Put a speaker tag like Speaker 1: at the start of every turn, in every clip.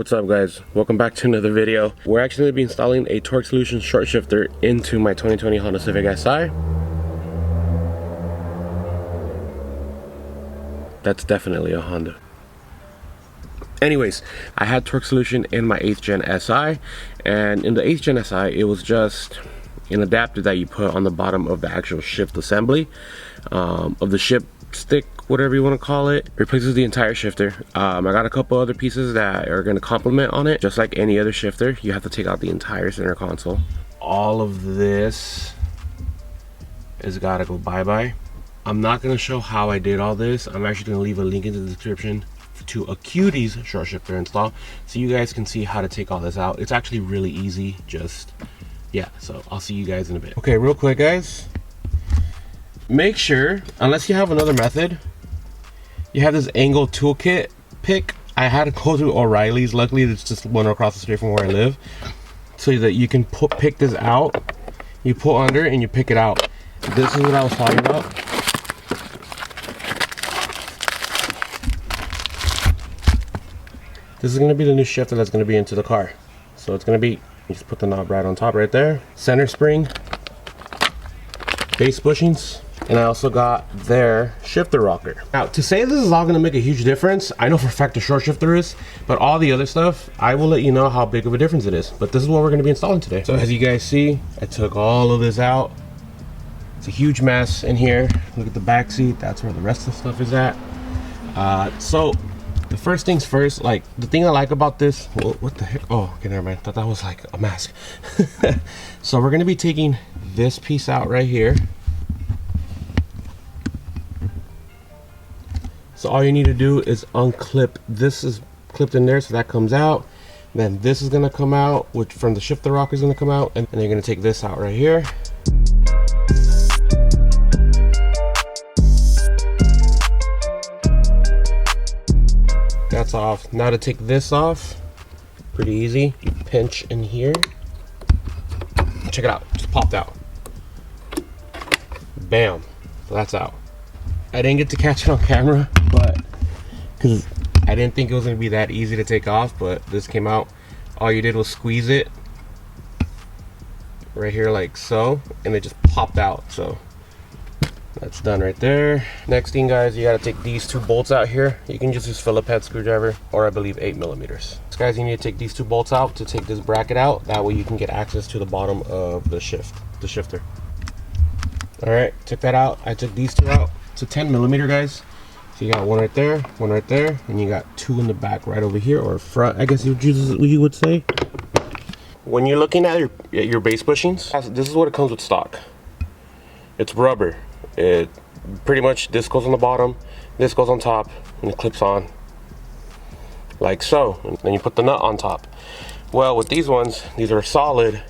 Speaker 1: What's up guys, welcome back to another video. We're actually going to be installing a torque solution short shifter into my 2020 Honda Civic Si. That's definitely a Honda. Anyways, I had torque solution in my 8th gen Si, and in the 8th gen Si it was just an adapter that you put on the bottom of the actual shift assembly of the ship stick, whatever you want to call it. Replaces the entire shifter. I got a couple other pieces that are going to complement on it. Just like any other shifter, you have to take out the entire center console. All of this has got to go bye-bye. I'm not going to show how I did all this. I'm actually going to leave a link in the description to Acuity's short shifter install so you guys can see how to take all this out. It's actually really easy. Just yeah, so I'll see you guys in a bit. Okay, real quick guys, make sure, unless you have another method, you have this angle toolkit pick. I had to go through O'Reilly's. Luckily it's just one across the street from where I live, so that you can pick this out. You pull under and you pick it out. This is what I was talking about. This is going to be the new shifter that's going to be into the car. So it's going to be, you just put the knob right on top right there. Center spring, base bushings, and I also got their shifter rocker. Now, to say this is all going to make a huge difference, I know for a fact the short shifter is, but all the other stuff, I will let you know how big of a difference it is. But this is what we're going to be installing today. So as you guys see, I took all of this out. It's a huge mess in here. Look at the back seat. That's where the rest of the stuff is at. So the first things first, like the thing I like about this, what the heck? Oh, okay, never mind. I thought that was like a mask. So we're going to be taking this piece out right here. So all you need to do is unclip. This is clipped in there, so that comes out. Then this is going to come out, which from the shifter rocker is going to come out, and then you're going to take this out right here. That's off. Now to take this off, pretty easy. You pinch in here. Check it out, just popped out. Bam, so that's out. I didn't get to catch it on camera, but because I didn't think it was going to be that easy to take off, but this came out. All you did was squeeze it right here like so, and it just popped out. So that's done right there. Next thing guys, you got to take these two bolts out here. You can just use Phillips head screwdriver, or I believe 8mm. So guys, you need to take these two bolts out to take this bracket out. That way you can get access to the bottom of the shifter. All right, took that out. I took these two out. It's a 10mm guys. So you got one right there, and you got two in the back right over here, or front, I guess you would say. When you're looking at your base bushings, this is what it comes with stock. It's rubber. It pretty much, this goes on the bottom, this goes on top, and it clips on like so, and then you put the nut on top. Well, with these ones, these are solid.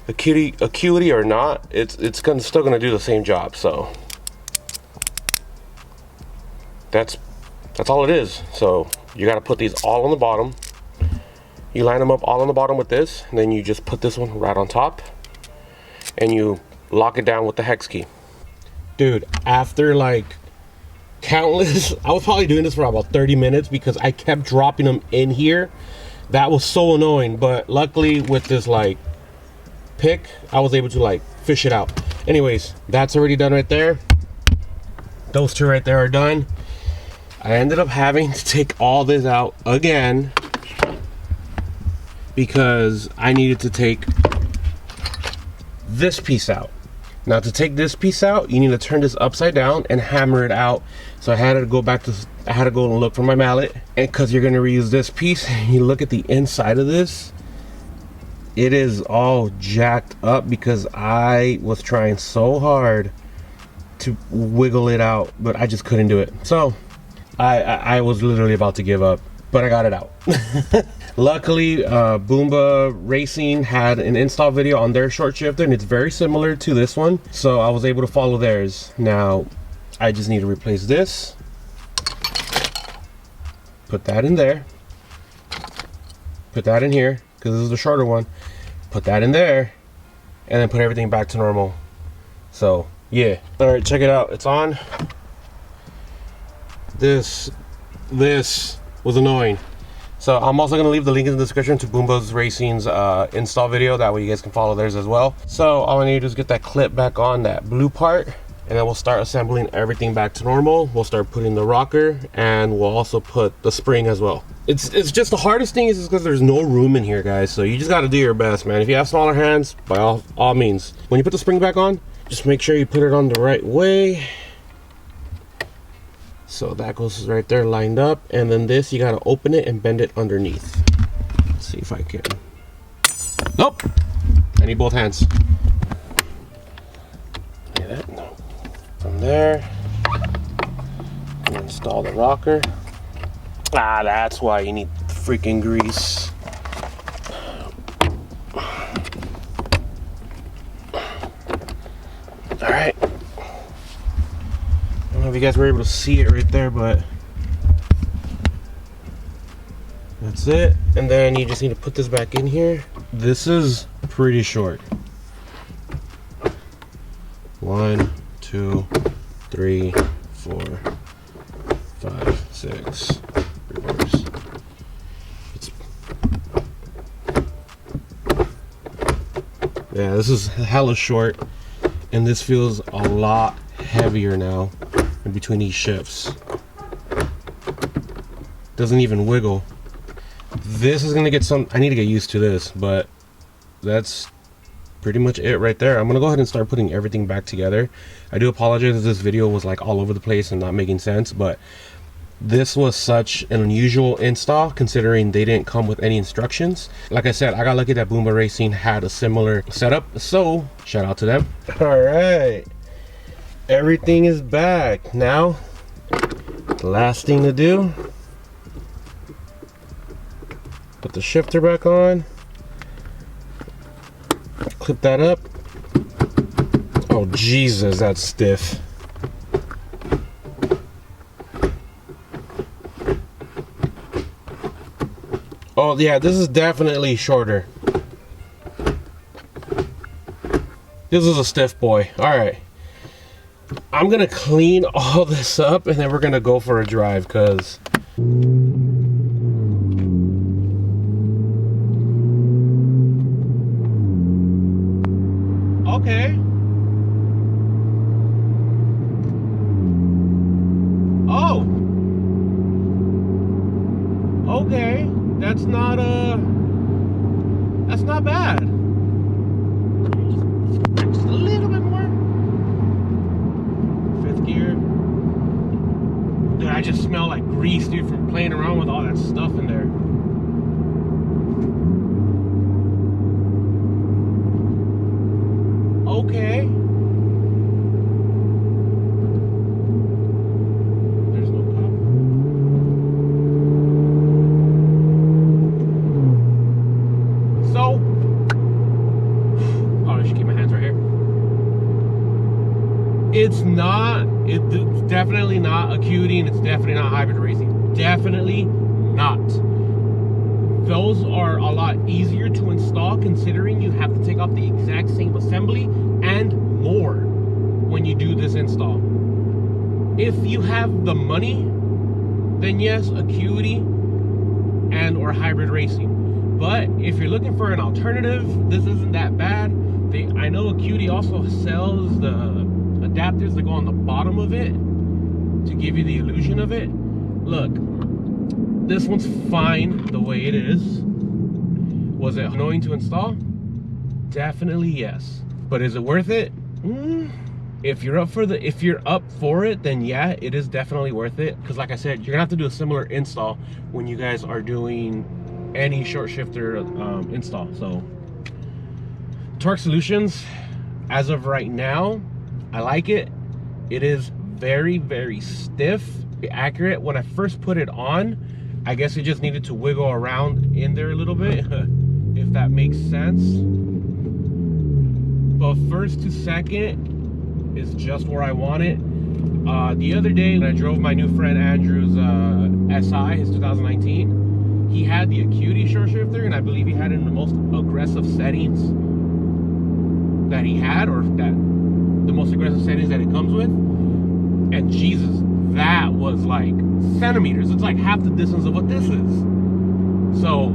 Speaker 1: Acuity or not, it's still gonna do the same job. So that's all it is. So you got to put these all on the bottom. You line them up all on the bottom with this, and then you just put this one right on top, and you lock it down with the hex key. Dude, after like countless, I was probably doing this for about 30 minutes because I kept dropping them in here. That was so annoying, but luckily with this like pick, I was able to like fish it out. Anyways, that's already done right there. Those two right there are done. I ended up having to take all this out again because I needed to take this piece out. Now to take this piece out, you need to turn this upside down and hammer it out. So I had to go and look for my mallet, and because you're going to reuse this piece, you look at the inside of this, it is all jacked up because I was trying so hard to wiggle it out, but I just couldn't do it. So I was literally about to give up, but I got it out. Luckily, Boomba Racing had an install video on their short shifter, and it's very similar to this one, so I was able to follow theirs. Now I just need to replace this, put that in there, put that in here because this is the shorter one, put that in there, and then put everything back to normal. So yeah, all right, check it out, it's on. This was annoying. So I'm also going to leave the link in the description to Boomba's Racing's install video. That way you guys can follow theirs as well. So all I need to do is get that clip back on that blue part, and then we'll start assembling everything back to normal. We'll start putting the rocker, and we'll also put the spring as well. It's just the hardest thing is because there's no room in here, guys. So you just got to do your best, man. If you have smaller hands, by all means, when you put the spring back on, just make sure you put it on the right way. So that goes right there lined up, and then this you gotta open it and bend it underneath. Let's see if I can. Nope, I need both hands. Like that. From there, install the rocker. Ah, that's why you need freaking grease. All right. I don't know if you guys were able to see it right there, but that's it. And then you just need to put this back in here. This is pretty short. 1, 2, 3, 4, 5, 6. Reverse. Yeah, this is hella short, and this feels a lot heavier now in between these shifts. Doesn't even wiggle. This is gonna get some, I need to get used to this, but that's pretty much it right there. I'm gonna go ahead and start putting everything back together. I do apologize if this video was like all over the place and not making sense, but this was such an unusual install considering they didn't come with any instructions. Like I said, I got lucky that Boomba Racing had a similar setup, so shout out to them. All right, everything is back. Now, the last thing to do, put the shifter back on, clip that up. Oh Jesus, that's stiff. Oh yeah, this is definitely shorter. This is a stiff boy. All right, I'm gonna clean all this up and then we're gonna go for a drive, cause okay. Oh, okay. That's not bad. Just a little bit more. 5th gear. Dude, I just smell like grease, dude, from playing around with all that stuff in there. Okay. It's definitely not Acuity, and it's definitely not hybrid racing. Definitely not. Those are a lot easier to install considering you have to take off the exact same assembly and more when you do this install. If you have the money, then yes, Acuity and or hybrid racing. But if you're looking for an alternative, this isn't that bad. I know Acuity also sells the adapters that go on the bottom of it to give you the illusion of it. Look, this one's fine the way it is. Was it annoying to install? Definitely yes. But is it worth it? If you're up for it, then yeah, it is definitely worth it. Because like I said, you're gonna have to do a similar install when you guys are doing any short shifter install. So Torque Solutions, as of right now, I like it. It is very, very stiff, accurate. When I first put it on, I guess it just needed to wiggle around in there a little bit, if that makes sense. But first to second is just where I want it. The other day when I drove my new friend Andrew's SI, his 2019, he had the Acuity short shifter, and I believe he had it in the most aggressive settings that he had, or the most aggressive settings that it comes with. And Jesus, that was like centimeters. It's like half the distance of what this is. So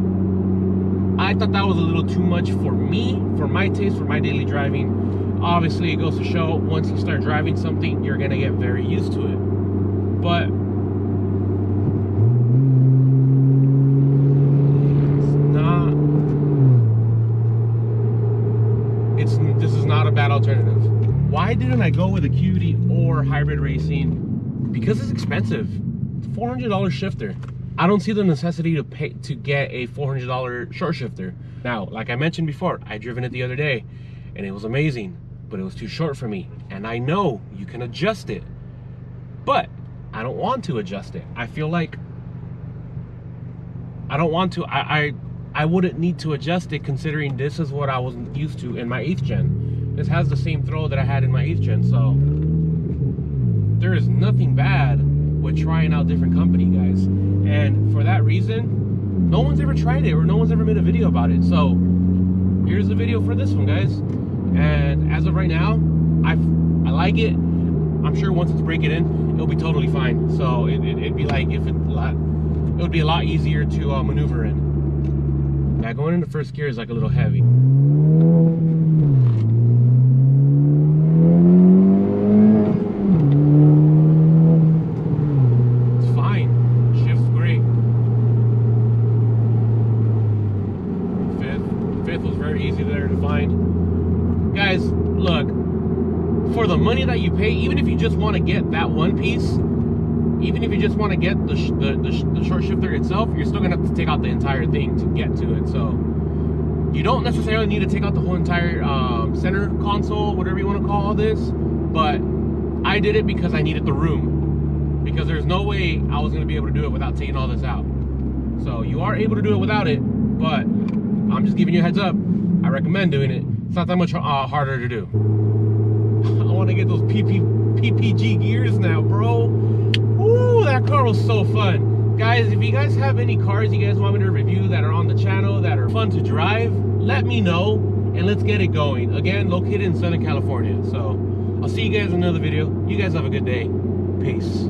Speaker 1: I thought that was a little too much for me, for my taste, for my daily driving. Obviously, it goes to show once you start driving something, you're gonna get very used to it. But this is not a bad alternative. Why didn't I go with Acuity or hybrid racing? Because it's expensive. It's $400 shifter. I don't see the necessity to pay to get a $400 short shifter. Now, like I mentioned before, I driven it the other day and it was amazing, but it was too short for me. And I know you can adjust it, but I don't want to adjust it. I feel like I don't want to. I wouldn't need to adjust it, considering this is what I was used to in my 8th gen. This has the same throw that I had in my 8th gen, so there is nothing bad with trying out different company, guys. And for that reason, no one's ever tried it or no one's ever made a video about it. So here's the video for this one, guys. And as of right now, I like it. I'm sure once it's breaking in, it'll be totally fine. So it'd be like, it would be a lot easier to maneuver in. Now going into first gear is like a little heavy. It's fine. Shift's great. Fifth was very easy there to find. Guys, look, for the money that you pay, even if you just want to get that one piece, even if you just want to get the short shifter itself, you're still gonna have to take out the entire thing to get to it. So you don't necessarily need to take out the whole entire center console, whatever you want to call all this. But I did it because I needed the room, because there's no way I was gonna be able to do it without taking all this out. So you are able to do it without it, but I'm just giving you a heads up. I recommend doing it. It's not that much harder to do. I want to get those PPG gears now, bro. Ooh, that car was so fun. Guys, if you guys have any cars you guys want me to review that are on the channel that are fun to drive, let me know and let's get it going. Again, located in Southern California. So I'll see you guys in another video. You guys have a good day. Peace.